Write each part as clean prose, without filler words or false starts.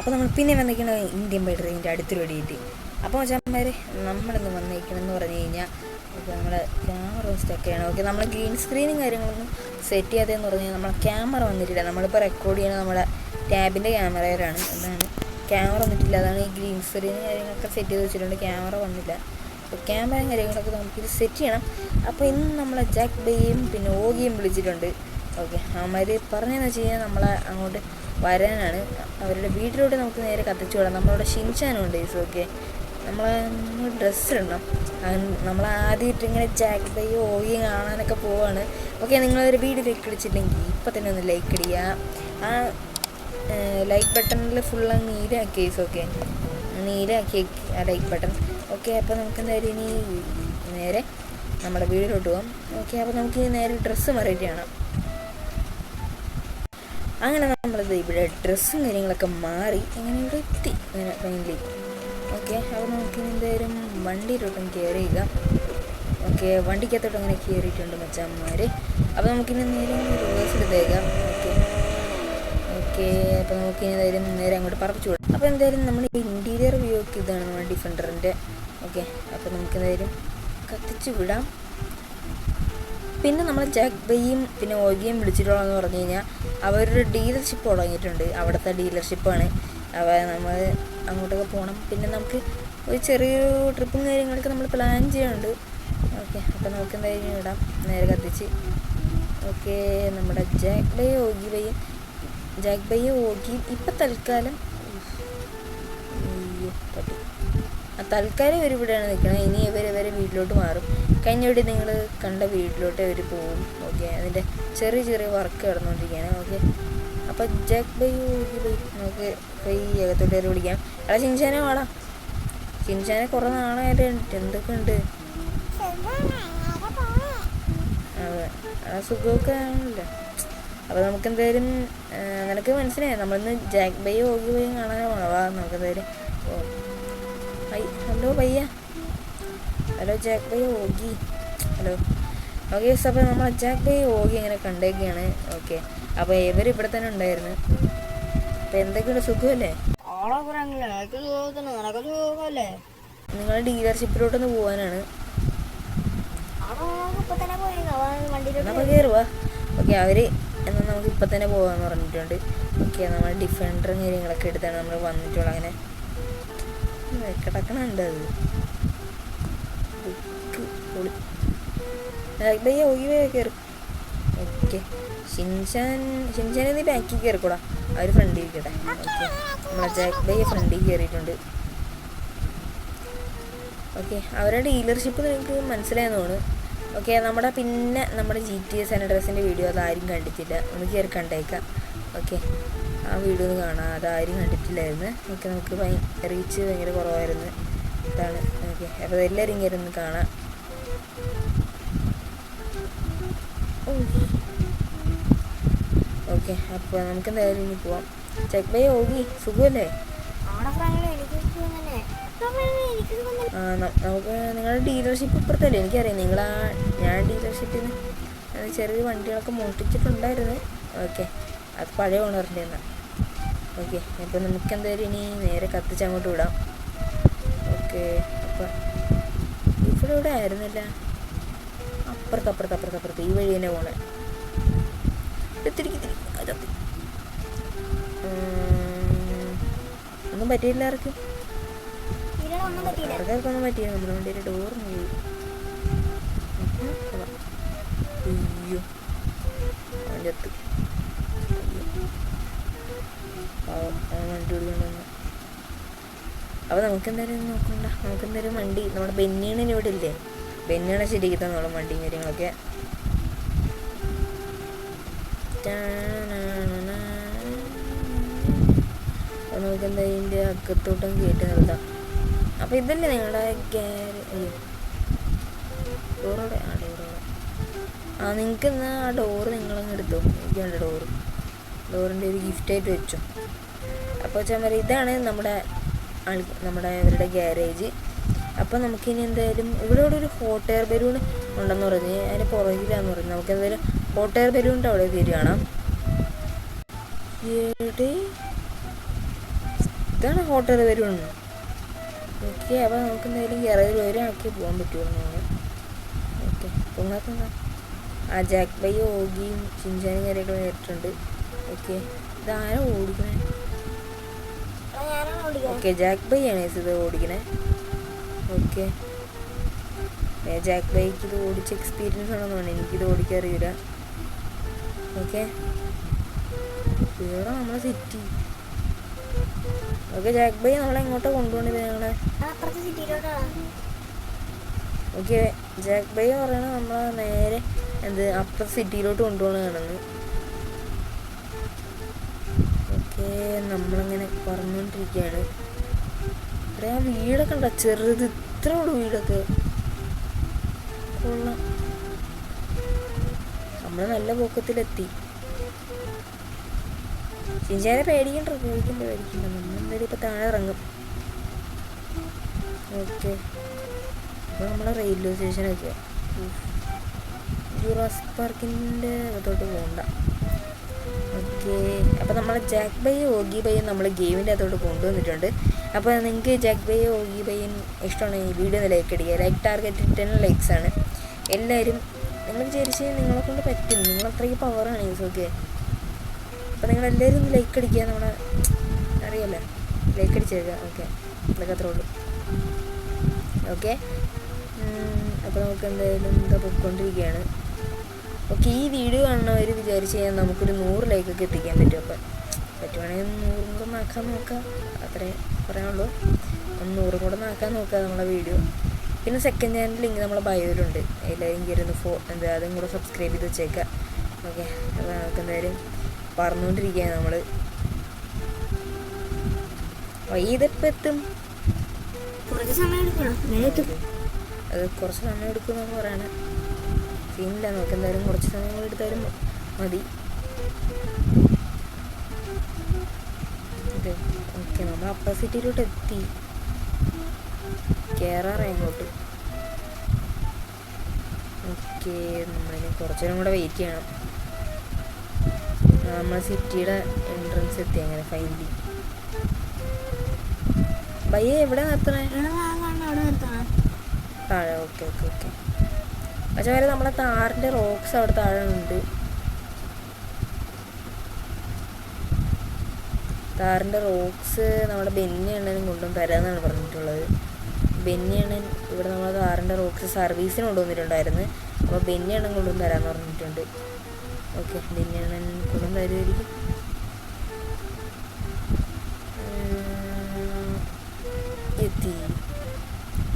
അപ്പോൾ നമ്മൾ പിന്നെ വന്നിരിക്കുന്നത് ഇന്ത്യൻ ബൈഡറിൻ്റെ അടുത്തൊരു വെടിയിട്ട്. അപ്പോൾ മച്ചാന്മാർ നമ്മളിന്ന് വന്നിരിക്കണമെന്ന് പറഞ്ഞു കഴിഞ്ഞാൽ ഓക്കെ നമ്മുടെ ക്യാമറ സ്റ്റൊക്കെയാണ്. ഓക്കെ നമ്മൾ ഗ്രീൻ സ്ക്രീനും കാര്യങ്ങളൊന്നും സെറ്റ് ചെയ്യാത്തതെന്ന് പറഞ്ഞു കഴിഞ്ഞാൽ നമ്മളെ ക്യാമറ വന്നിട്ടില്ല. നമ്മളിപ്പോൾ റെക്കോർഡ് ചെയ്യണത് നമ്മുടെ ടാബിൻ്റെ ക്യാമറയിലാണ്. എന്താണ് ക്യാമറ വന്നിട്ടില്ല, അതാണ് ഈ ഗ്രീൻ സ്ക്രീനും കാര്യങ്ങളൊക്കെ സെറ്റ് ചെയ്ത് വെച്ചിട്ടുണ്ട്. ക്യാമറ വന്നില്ല. അപ്പോൾ ക്യാമറയും കാര്യങ്ങളൊക്കെ നമുക്കിത് സെറ്റ് ചെയ്യണം. അപ്പോൾ ഇന്ന് നമ്മളെ ജാക്ക് ബൈയും പിന്നെ ഓഗിയും വിളിച്ചിട്ടുണ്ട്. ഓക്കെ അവന്മാർ പറഞ്ഞതെന്ന് വെച്ച് കഴിഞ്ഞാൽ നമ്മളെ അങ്ങോട്ട് വരാനാണ്. അവരുടെ വീട്ടിലോട്ട് നമുക്ക് നേരെ കത്തിച്ചു വിടാം. നമ്മളവിടെ ഷിൻചാനുണ്ട് ഈസ്. ഓക്കെ നമ്മൾ ഡ്രസ്സ് ഇടണം. നമ്മൾ ആദ്യമായിട്ട് ഇങ്ങനെ ജാക്ക് ബൈ ഓഗിയും കാണാനൊക്കെ പോവാണ്. ഓക്കെ നിങ്ങളൊരു വീഡിയോ ലൈക്ക് അടിച്ചില്ലെങ്കിൽ ഇപ്പം തന്നെ ഒന്ന് ലൈക്ക് അടിക്കുക. ആ ലൈക്ക് ബട്ടണിൽ ഫുള്ള് നീലാക്കി ഈസ്. ഓക്കെ നീലാക്കി ആ ലൈക്ക് ബട്ടൺ. ഓക്കെ അപ്പോൾ നമുക്ക് എന്തായാലും ഇനി നേരെ നമ്മുടെ വീട്ടിലോട്ട് പോകാം. ഓക്കെ അപ്പോൾ നമുക്ക് നേരെ ഡ്രസ്സ് മാറിയിട്ട് കാണാം. അങ്ങനെ നമ്മളിത് ഇവിടെ ഡ്രസ്സും കാര്യങ്ങളൊക്കെ മാറി അങ്ങനെ ഇവിടെ എത്തി അങ്ങനെ ഫൈനലി. ഓക്കെ അപ്പോൾ നമുക്ക് എന്തായാലും വണ്ടിയിലോട്ടും കയറി ചെയ്യുക. ഓക്കെ വണ്ടിക്കകത്തോട്ട് അങ്ങനെ കയറിയിട്ടുണ്ട് മച്ചാന്മാർ. അപ്പോൾ നമുക്കിനി നേരെ റിവേഴ്സിലെത്തേക്കാം. ഓക്കെ ഓക്കെ അപ്പോൾ നമുക്ക് എന്തായാലും നേരെ അങ്ങോട്ട് പറപ്പിച്ചു വിടാം. അപ്പോൾ എന്തായാലും നമ്മുടെ ഇൻറ്റീരിയർ വ്യൂ ഒക്കെ ഇതാണ് നമ്മുടെ ഡിഫൻഡറിൻ്റെ. ഓക്കെ അപ്പോൾ നമുക്ക് എന്തായാലും കത്തിച്ച് വിടാം. പിന്നെ നമ്മൾ ജാക്ക് ബൈയും പിന്നെ ഓഗിയും വിളിച്ചിട്ടുള്ളതെന്ന് പറഞ്ഞു കഴിഞ്ഞാൽ അവരൊരു ഡീലർഷിപ്പ് തുടങ്ങിയിട്ടുണ്ട്. അവിടുത്തെ ഡീലർഷിപ്പാണ്. നമ്മൾ അങ്ങോട്ടൊക്കെ പോകണം. പിന്നെ നമുക്ക് ഒരു ചെറിയൊരു ട്രിപ്പും കാര്യങ്ങളൊക്കെ നമ്മൾ പ്ലാൻ ചെയ്യുന്നുണ്ട്. ഓക്കെ അപ്പോൾ നമുക്ക് എന്തായാലും ഇടാം നേരെ കത്തിച്ച്. ഓക്കെ നമ്മുടെ ജാക്ക് ബൈയും ഓഗിയും ഇപ്പം തൽക്കാലം തൽക്കാലം ഇവരിവിടെയാണ് നിൽക്കുന്നത്. ഇനി ഇവരെ വീട്ടിലോട്ട് മാറും. കഴിഞ്ഞ വീട്ടിൽ നിങ്ങൾ കണ്ട വീട്ടിലോട്ട് അവർ പോകും. ഓക്കെ അതിൻ്റെ ചെറിയ ചെറിയ വർക്ക് നടന്നുകൊണ്ടിരിക്കുകയാണ്. ഓക്കെ അപ്പോൾ ജാക്ക് ബൈ ഓഗി ബൈ നമുക്ക് കൈ അകത്തോട്ട് കയറി വിളിക്കാം. എടാ ഷിൻചാനെ വാടാ. ഷിൻചാനെ കുറേ നാളായിട്ട് എന്തൊക്കെ ഉണ്ട്. അതെ ആ സുഖമൊക്കെ ആണല്ലോ. അപ്പോൾ നമുക്കെന്തായാലും നിനക്ക് മനസ്സിലായി നമ്മളിന്ന് ജാക്ക് ബൈ ഓഗി ബൈ കാണാനാണ് പോകണം. വാ നമുക്കെന്തായാലും ഹലോ ഭയ്യ. Hello Jack bye Oggy. Hello okay അപ്പോൾ നമ്മൾ ജാക്ക് ബൈ ഓഗി ഇങ്ങനെ കണ്ടേക്കാണ്. ഓക്കെ അപ്പോൾ ഇവരിവിടെ തന്നെ ഉണ്ടായിരുന്നു. അപ്പോൾ എന്തൊക്കെയുണ്ട് സുഖമല്ലേ? നിങ്ങളുടെ ഡീലർഷിപ്പിലോട്ടൊന്ന് പോകാനാണ്. അപ്പോൾ കയറുക. ഓക്കെ അവർ എന്നാൽ നമുക്ക് ഇപ്പം തന്നെ പോകാമെന്ന് പറഞ്ഞിട്ടുണ്ട്. ഓക്കെ നമ്മൾ ഡിഫൻഡറും കാര്യങ്ങളൊക്കെ എടുത്താണ് നമ്മൾ വന്നിട്ടുള്ളത്. അങ്ങനെ കിടക്കണുണ്ട് അത് ഭയ്യ ഓഗി ഭയ്യ കയറും. ഓക്കെ ഷിൻചാനെ നീ ബാക്കിൽ കയറിക്കൂടാ. അവർ ഫ്രണ്ടിൽ ഇരിക്കട്ടെ. ഓക്കെ നമ്മളെ ജാക്ക് ബൈ ഫ്രണ്ടിൽ കയറിയിട്ടുണ്ട്. ഓക്കെ അവരുടെ ഡീലർഷിപ്പ് നിങ്ങൾക്ക് മനസ്സിലായെന്ന് തോന്നുന്നു. ഓക്കെ പിന്നെ നമ്മുടെ GTA San Andreasൻ്റെ വീഡിയോ അതാരും കണ്ടിട്ടില്ല. ഒന്ന് കയറി കണ്ടേക്കാം. ഓക്കെ ആ വീഡിയോ ഒന്ന് കാണാം. അതാരും കണ്ടിട്ടില്ലായിരുന്നു. ഓക്കെ നമുക്ക് റീച്ച് ഭയങ്കര കുറവായിരുന്നു. ഇതാണ്. ഓക്കെ അപ്പോൾ എല്ലാവരും കയറി ഒന്ന് കാണാം. ഓക്കെ അപ്പോൾ നമുക്ക് എന്തായാലും ഇനി പോവാം. ജാക്ക് ബൈ ഓഗി സുഖമല്ലേ? നമുക്ക് നിങ്ങളുടെ ഡീലർഷിപ്പ് ഇപ്പുറത്തല്ലേ? എനിക്കറിയാം ഞാൻ ഡീലർഷിപ്പിൽ നിന്ന് ചെറിയ വണ്ടികളൊക്കെ മോഷ്ടിച്ചിട്ടുണ്ടായിരുന്നു. ഓക്കെ അത് പഴയ ഓണറിൻ്റെ എന്നാൽ. ഓക്കെ അപ്പോൾ നമുക്ക് എന്തായാലും ഇനി നേരെ കത്തിച്ച് അങ്ങോട്ട് വിടാം. ഓക്കെ അപ്പോൾ ഇവിടെ ആയിരുന്നില്ല. അപ്പുറത്ത് ഈ വഴി തന്നെ പോണേ. ഒന്നും പറ്റിയില്ല. ആർക്കൊന്നും പറ്റിയില്ല. നമ്മുടെ വണ്ടിയുടെ ഡോറിന് പോയി. അയ്യോ അവൻ്റെ അടുത്ത് വണ്ടി ഓടിക്കൊണ്ടുവന്നു. അപ്പോൾ നമുക്കെന്തായാലും നോക്കണ്ട. നമുക്കെന്തായാലും വണ്ടി നമ്മുടെ ബെന്നിയണിന് ഇവിടെ ഇല്ലേ? ബെന്നിയാണ് ശരിക്കും തന്നോളും വണ്ടിയും കാര്യങ്ങളൊക്കെ. അപ്പോൾ നമുക്കെന്തായാലും ഇതിൻ്റെ അകത്തോട്ടും കയറ്റി നിർത്താം. അപ്പോൾ ഇതല്ലേ നിങ്ങളുടെ ഡോറോടെ നിങ്ങൾക്ക് എന്നാൽ ആ ഡോറ് നിങ്ങളങ്ങ് എടുത്തോ. എനിക്ക് വേണ്ട ഡോറിൻ്റെ ഒരു ഗിഫ്റ്റായിട്ട് വെച്ചോ. അപ്പോൾ ചമ്മര ഇതാണ് നമ്മുടെ ഇവരുടെ ഗ്യാരേജ്. അപ്പോൾ നമുക്കിനി എന്തായാലും ഇവിടെ ഒരു ഹോട്ട് എയർ ബലൂൺ ഉണ്ടെന്ന് പറഞ്ഞ് അതിന് പുറകിലാന്ന് പറഞ്ഞ് നമുക്ക് എന്തായാലും ഹോട്ട് എയർ ബലൂണിൻ്റെ അവിടെ കയറി കാണാം. ഇതാണ് ഹോട്ടൽ വരുമെന്ന്. ഓക്കെ, അപ്പോൾ നമുക്ക് എന്തായാലും ഇറങ്ങി ഒരാൾക്ക് പോകാൻ പറ്റുമോ? ഓക്കെ, പൊങ്ങാത്തെന്താ ആ ജാക്ക് ബൈ ഓഗിയും ചിഞ്ചാനും കാര്യമൊക്കെ നേരിട്ടുണ്ട്. ഓക്കെ, ഇതാരാ ഓടിക്കണേ? ഓക്കെ, ജാക്ക് ബൈ ആണ് ഇത് ഓടിക്കണേ. ഓക്കെ, ജാക്ക് ബൈക്ക് ഇത് ഓടിച്ച് എക്സ്പീരിയൻസ് ആണെന്ന് തോന്നുന്നു. എനിക്കിത് ഓടിക്കാൻ അറിയില്ല. ഓക്കെ, ഇവിടെ നമ്മളെ സിറ്റി. ഓക്കെ, ജാക്ക് ബൈ നമ്മളെ എങ്ങോട്ടാണ് കൊണ്ടുപോകേണ്ടത്? ഞങ്ങളെ ഓക്കെ, ജാക്ക് ബൈ പറയണത് നമ്മളെ നേരെ അപ്പുറത്തെ സിറ്റിയിലോട്ട് കൊണ്ടുപോകണമെന്ന്. ഓക്കെ, നമ്മളിങ്ങനെ പറഞ്ഞുകൊണ്ടിരിക്കുകയാണ്. ഇവിടെ ആ വീടൊക്കെ ഉണ്ടോ? ചെറുത് ഇത്ര ഉള്ളു വീടൊക്കെ. കൊള്ളാം, നമ്മൾ നല്ല പൊക്കത്തിലെത്തി. ചിഞ്ചാനെ പേടിക്കണ്ട. നമ്മളെന്തായാലും ഇപ്പം താഴെ ഇറങ്ങും. ഓക്കെ, അപ്പോൾ നമ്മളെ റെയിൽവേ സ്റ്റേഷനൊക്കെ ജുറാസിക് പാർക്കിൻ്റെ അകത്തോട്ട് പോകണ്ട. ഓക്കെ, അപ്പോൾ നമ്മളെ ജാക്ക് ബൈ ഓഗി ബൈയും നമ്മൾ ഗെയിമിൻ്റെ അകത്തോട്ട് കൊണ്ടുവന്നിട്ടുണ്ട്. അപ്പോൾ നിങ്ങൾക്ക് ജാക്ക് ബൈ ഓഗി ബൈയും ഇഷ്ടമാണെങ്കിൽ ഈ വീഡിയോ ഒന്ന് ലൈക്ക് അടിക്കുക. ലൈക്ക് ടാർഗറ്റ് 10 likes ആണ്. എല്ലാവരും നിങ്ങൾ വിചാരിച്ച് നിങ്ങളെ കൊണ്ട് പറ്റും, നിങ്ങളത്രയ്ക്ക് പവറാണ് യൂസ്. ഓക്കെ, അപ്പോൾ നിങ്ങളെല്ലാവരും ഒന്ന് ലൈക്ക് അടിക്കുക. നമ്മളെ അറിയാമല്ലോ, ലൈക്ക് അടിച്ചേക്കുക. ഓക്കെ, ഇതൊക്കെ അത്രേ ഉള്ളൂ. ഓക്കെ, അപ്പോൾ നമുക്ക് എന്തായാലും എന്താ പൊയ്ക്കൊണ്ടിരിക്കുകയാണ്. ഓക്കെ, ഈ വീഡിയോ കാണുന്നവർ വിചാരിച്ച് കഴിഞ്ഞാൽ നമുക്കൊരു 100 ലൈക്കൊക്കെ എത്തിക്കാൻ പറ്റും. അപ്പം പറ്റുവാണെങ്കിൽ 100 കൂടെ നാക്കാൻ നോക്കാം. അത്രേ പറയാനുള്ളൂ. 100 കൂടെ നാക്കാൻ നോക്കാം നമ്മളെ വീഡിയോ. പിന്നെ സെക്കൻഡ് ചാനൽ ലിങ്ക് നമ്മളെ ബയോയിലുണ്ട്. എല്ലാവരും കയറുന്ന അതും കൂടെ സബ്സ്ക്രൈബ് ചെയ്ത് വെച്ചേക്കാം. ഓക്കെ, അപ്പോൾ നമുക്ക് എന്തായാലും പറഞ്ഞുകൊണ്ടിരിക്കുകയാണ് നമ്മൾ. വൈകിട്ടിപ്പോൾ എത്തും. കുറച്ച് സമയം എടുക്കണം. അത് കുറച്ച് സമയം എടുക്കുമെന്നാണ് പറയണത്. സീനില്ല, നമുക്ക് എന്തായാലും കുറച്ച് സമയം എടുത്താലും മതി. ഓക്കെ, നമ്മൾ അപ്പർ സിറ്റിയിലോട്ട് എത്തി. കയറാറായി അങ്ങോട്ട്. ഓക്കെ, നമ്മളിനി കുറച്ചു നേരം കൂടെ വെയിറ്റ് ചെയ്യണം. നമ്മൾ സിറ്റിയുടെ എൻട്രൻസ് എത്തി. അങ്ങനെ ഫൈനലി ബയ്യ എവിടെ നിർത്തണേ? താഴെ. Okay okay okay. പക്ഷേ വരെ നമ്മളെ താറിൻ്റെ റോക്സ് അവിടെ താഴെ ഉണ്ട്. താറിൻ്റെ റോക്സ് നമ്മുടെ ബെന്നി അണ്ണനും കൊണ്ടുവന്ന് തരാമെന്നാണ് പറഞ്ഞിട്ടുള്ളത്. ബെന്നി അണ്ണൻ ഇവിടെ നമ്മളെ താറിൻ്റെ റോക്സ് സർവീസിന് കൊണ്ടുവന്നിട്ടുണ്ടായിരുന്നു. അപ്പോൾ ബെന്നി അണ്ണൻ കൊണ്ടുവന്ന് തരാമെന്ന് പറഞ്ഞിട്ടുണ്ട്. ഓക്കെ, ബെന്നി അണ്ണൻ കൊണ്ടുവന്ന് തരുമായിരിക്കും. എത്തി.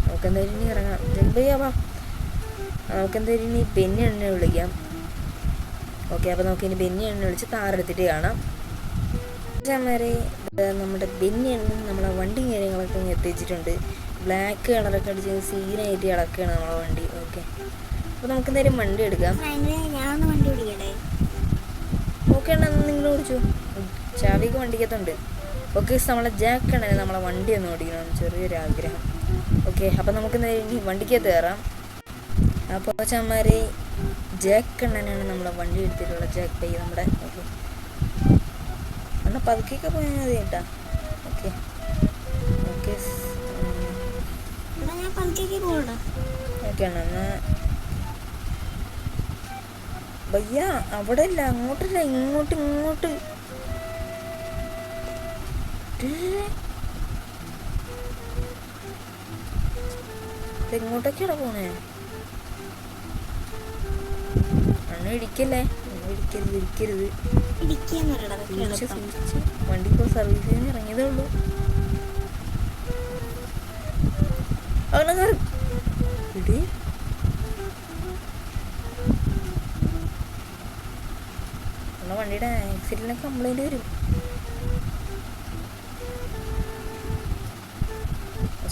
നമുക്കെന്തായാലും ഇനി ഇറങ്ങാം. ജഗ്ബയ്യാവാ, നമുക്കെന്തായാലും ഇനി ബെന്നി അണ്ണനെ വിളിക്കാം. ഓക്കെ, അപ്പോൾ നമുക്കിനി ബെന്നി അണ്ണനെ വിളിച്ച് താറെടുത്തിട്ട് കാണാം. വരെ നമ്മുടെ ബെന്നി അണ്ണൻ നമ്മളെ വണ്ടി കാര്യങ്ങളൊക്കെ എത്തിച്ചിട്ടുണ്ട്. ബ്ലാക്ക് കളറൊക്കെ അടിച്ച് സീനായിട്ട് ഇളക്കുകയാണ് നമ്മളെ വണ്ടി. ഓക്കെ, അപ്പോൾ നമുക്കെന്തായാലും വണ്ടി എടുക്കാം. ഓക്കെ അണ്ണാ, നിങ്ങൾ ഓടിച്ചു. ചാവിയൊക്കെ വണ്ടിക്കകത്തുണ്ട്. ഓക്കെ, നമ്മളെ ജാക്ക് അണ്ണനെ നമ്മളെ വണ്ടി ഒന്ന് ഓടിക്കണം, ചെറിയൊരു ആഗ്രഹം. ഓക്കെ, അപ്പോൾ നമുക്ക് ഇനി വണ്ടിക്കകത്ത് കയറാം. അപ്പോൾ ചമ്മാരെ ജാക്ക് അണ്ണനാണ് നമ്മളെ വണ്ടി എടുത്തിട്ടുള്ള ജാക്ക് ബൈ നമ്മുടെ. ഓക്കെ, എന്നാൽ പതുക്കെയൊക്കെ പോയാൽ മതി കേട്ടാ. ഓക്കെ ഓക്കെ ഓക്കെ അണ്ണ, എന്നാൽ ഭയ്യ അവിടെ അല്ല, അങ്ങോട്ടല്ല, ഇങ്ങോട്ട്. എങ്ങോട്ടൊക്കെയാണ് പോണേ? അണ്ണ ഇടിക്കല്ലേ, ഇടിക്കരുത്. വണ്ടി ഇപ്പോൾ സർവീസ് ചെയ്യാൻ ഇറങ്ങിയതേ ഉള്ളൂ. ഇടി നമ്മുടെ വണ്ടിയുടെ ആക്സിഡന്റിന് കംപ്ലൈന്റ് വരും.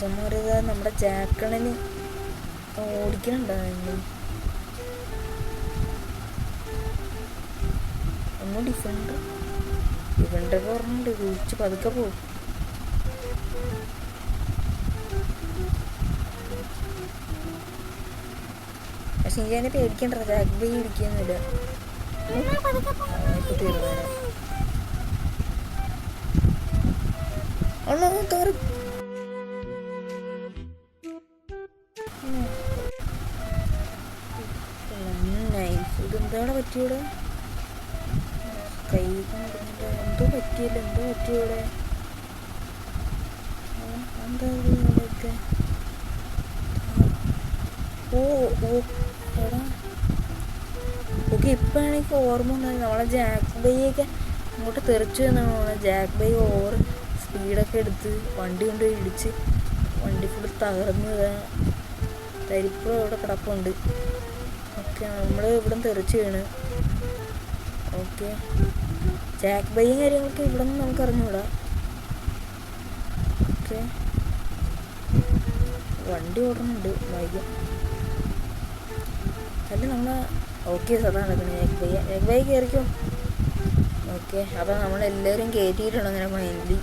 ചമ്മരുത് നമ്മുടെ ജാക്കണന് ഓടിക്കണുണ്ടായിരുന്നു. ഒന്നും ഡിഫൻഡൊക്കെ പറഞ്ഞിട്ടുണ്ട്, കുഴിച്ച് പതുക്കെ പോകും. പക്ഷെ എനിക്ക് അതിനെ പേടിക്കണ്ട, ജാക്ക് ബൈ ഇടിക്കൊന്നുമില്ല. ഇപ്പൊ തീർന്നേനെ. അല്ലോ കയറി. നൈസ്. ഇതെന്താണ് പറ്റിയൂടെ? കൈ എന്തോ പറ്റിയൂടെ? എന്താ ഇവിടെയൊക്കെ? ഓ എടാ ഓക്കെ. ഇപ്പോഴാണ് എനിക്ക് ഓർമ്മ വന്നത് നമ്മളെ ജാക്ക് ബൈയൊക്കെ ഇങ്ങോട്ട് തെറിച്ചു എന്നാണ്. ജാക്ക് ബൈ ഓവർ സ്പീഡൊക്കെ എടുത്ത് വണ്ടി കൊണ്ട് ഇടിച്ച് വണ്ടി ഫുൾ തകർന്ന് തരിപ്പും അവിടെ കിടപ്പുണ്ട്. ഓക്കെ നമ്മൾ ഇവിടെ തെറിച്ച് വീണ്. ഓക്കെ ജാക്ക് ബൈയും കാര്യങ്ങളൊക്കെ ഇവിടെ നിന്ന് നമുക്ക് അറിഞ്ഞൂടാ. ഓക്കെ വണ്ടി ഓടുന്നുണ്ട് വൈകും അല്ല നമ്മളെ. ഓക്കെ സദാ നടക്കുന്നത് ജാക്ക് ബൈ കയറിക്കോ. ഓക്കെ അപ്പോൾ നമ്മളെല്ലാവരും കയറ്റിയിട്ടുണ്ട് അങ്ങനെ മൈൻഡ്ലി.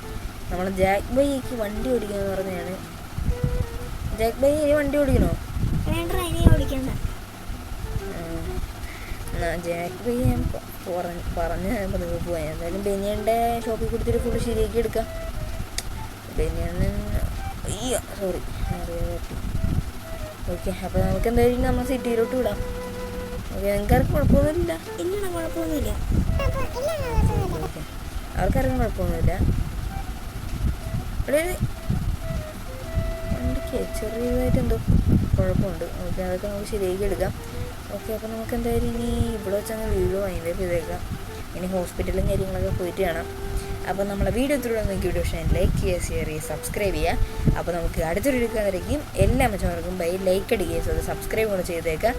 നമ്മൾ ജാക്ക് ബൈക്ക് വണ്ടി ഓടിക്കാന്ന് പറഞ്ഞാണ്. ജാക്ക് ബൈ ഇനി വണ്ടി ഓടിക്കണോ? ഓടിക്കണ്ട. ജാക്ക് ബൈ ഞാൻ പറഞ്ഞ് നിങ്ങൾക്ക് പോയാൽ എന്തായാലും ബനിയൻ്റെ ഷോപ്പിൽ കൊടുത്തിട്ട് ഫുള്ള് ശരിയാക്കി എടുക്കാം. ബനിയണ്ണൻ അയ്യോ സോറി അറിയാൻ പറ്റി. ഓക്കെ അപ്പോൾ നമുക്ക് എന്തായാലും നമ്മൾ സിറ്റിയിലോട്ട് വിടാം. ഓക്കെ നിങ്ങൾക്കാർക്ക് കുഴപ്പമൊന്നുമില്ല? ഇല്ലടാ കുഴപ്പമൊന്നുമില്ല. ഓക്കെ അവർക്കാർക്കും കുഴപ്പമൊന്നുമില്ല. ഇവിടെ വണ്ടിക്ക് ചെറിയതായിട്ട് എന്തോ കുഴപ്പമുണ്ട്. ഓക്കെ അതൊക്കെ നമുക്ക് ശരിയാക്കി എടുക്കാം. ഓക്കെ അപ്പോൾ നമുക്ക് എന്തായാലും ഇനി ഇവിടെ വെച്ചങ്ങ് വീഡിയോ വൈൻഡപ്പ് ചെയ്തേക്കാം. ഇനി ഹോസ്പിറ്റലും കാര്യങ്ങളൊക്കെ പോയിട്ട് കാണാം. അപ്പോൾ നമ്മളെ വീഡിയോ എത്തിലൂടെ നിങ്ങൾക്ക് വീഡിയോ ഇഷ്ടം ലൈക്ക് ചെയ്യുക, ഷെയർ ചെയ്യുക, സബ്സ്ക്രൈബ് ചെയ്യുക. അപ്പോൾ നമുക്ക് അടുത്തൊരു എടുക്കാതിരിക്കും എല്ലാ മച്ചവർക്കും ബൈ ലൈക്ക് അടിക്കുക. സോ അത് സബ്സ്ക്രൈബ് കൂടെ ചെയ്തേക്കാം.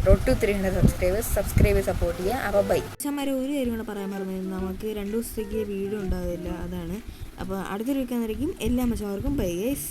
റോഡ് ടു 300 സബ്സ്ക്രൈബ് സപ്പോർട്ട് ചെയ്യുക. അപ്പോൾ ബൈ. ചമാരെ ഒരു കാര്യം കൂടെ പറയാൻ പറഞ്ഞു, നമുക്ക് 2 ദിവസത്തേക്ക് വീഡിയോ ഉണ്ടാവില്ല, അതാണ്. അപ്പോൾ അടുത്തൊരു എടുക്കാതിരിക്കും എല്ലാ മച്ചവർക്കും ബൈ ഗൈസ്.